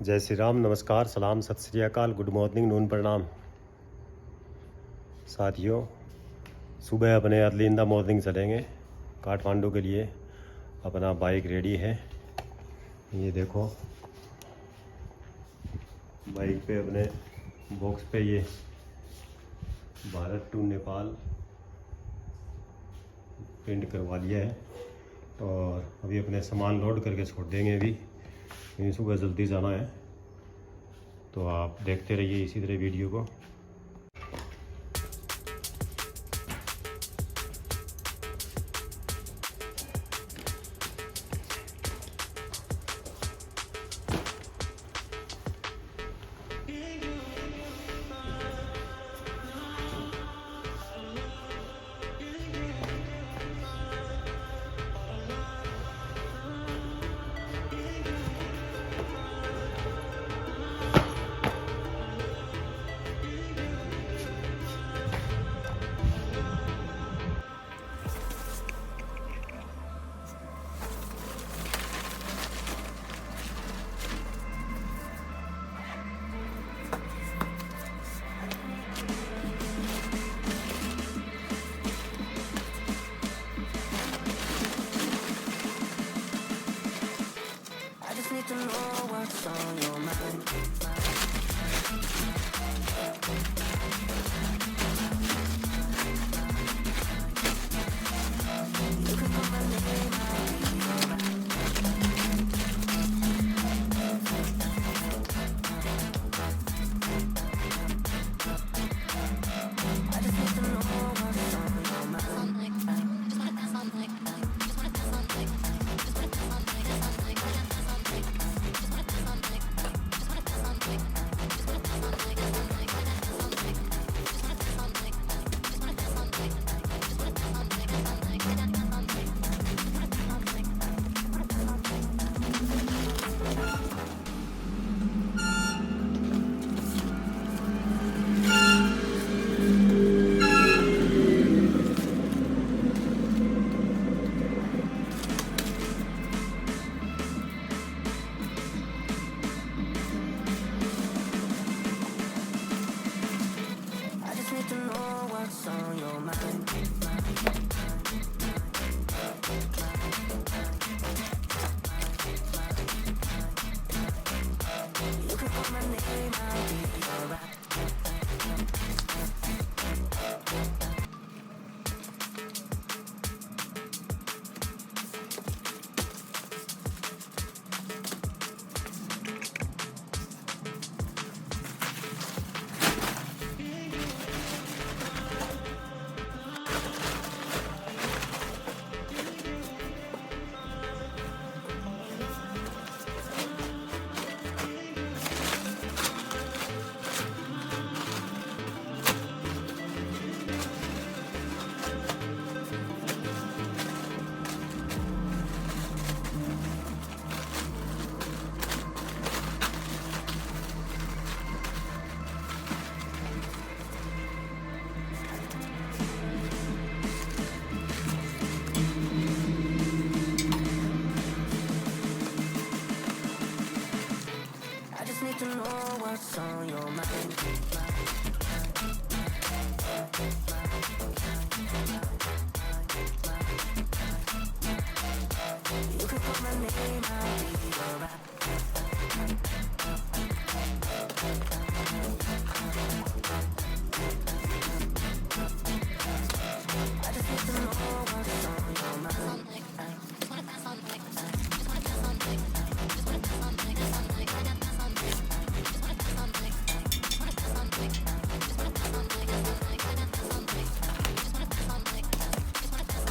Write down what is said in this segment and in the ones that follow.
जय श्री राम, नमस्कार, सलाम, सत श्री अकाल, गुड मॉर्निंग, नून प्रणाम साथियों। सुबह अपने अर्ली इन द मॉर्निंग चलेंगे काठमांडू के लिए। अपना बाइक रेडी है, ये देखो बाइक पे अपने बॉक्स पे ये भारत टू नेपाल प्रिंट करवा लिया है और अभी अपने सामान लोड करके छोड़ देंगे। अभी क्योंकि सुबह जल्दी जाना है, तो आप देखते रहिए इसी तरह वीडियो को। Need to know what's on your mind. You can call my name, I'll be alright. I just need to know what's on your mind. Just wanna dance all night. Just wanna dance all night. Just wanna dance all night. Dance all night. Dance all night. Just wanna dance all night. Just wanna dance all night. Just wanna dance all night. Dance all night. Dance all night. Just wanna dance all night. Just wanna dance all night. Just wanna dance all night. Dance all night. Dance all night. Just wanna dance all night. Just wanna dance all night. Just wanna dance all night. I just need to know what's on your mind. You can call my name, I'll be alright. I just need to know what's on your mind. You can call my name, I'll be alright. I just need to know what's on your mind. Just wanna dance all night. Just wanna dance all night. Just wanna dance all night. Dance all night. Dance all night. Just wanna dance all night. Just wanna dance all night. Just wanna dance all night. Dance all night. Dance all night. Just wanna dance all night. Just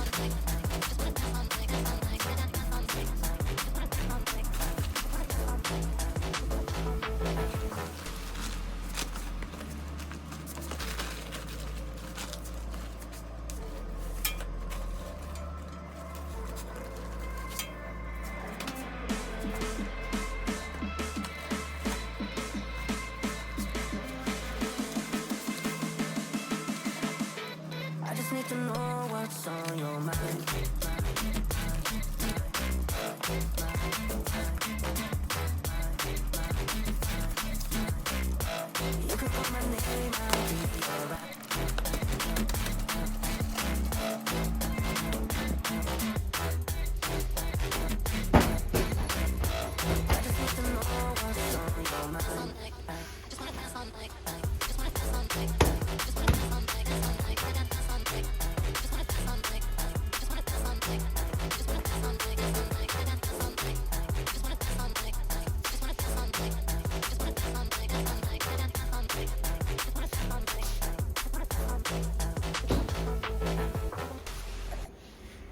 wanna dance all night. Just wanna dance all night. Dance all night. Dance all night. Just wanna dance all night.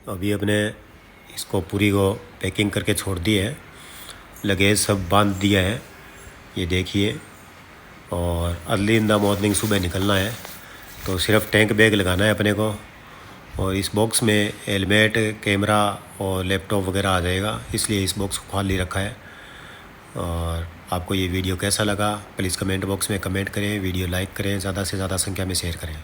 अभी अपने इसको पूरी को packing करके छोड़ दी है, luggage सब बांध दिया है, ये देखिए। और अर्ली इन द मॉर्निंग सुबह निकलना है, तो सिर्फ टैंक बैग लगाना है अपने को। और इस बॉक्स में हेलमेट, कैमरा और लैपटॉप वगैरह आ जाएगा, इसलिए इस बॉक्स को खाली रखा है। और आपको ये वीडियो कैसा लगा प्लीज़ कमेंट बॉक्स में कमेंट करें, वीडियो लाइक करें, ज़्यादा से ज़्यादा संख्या में शेयर करें।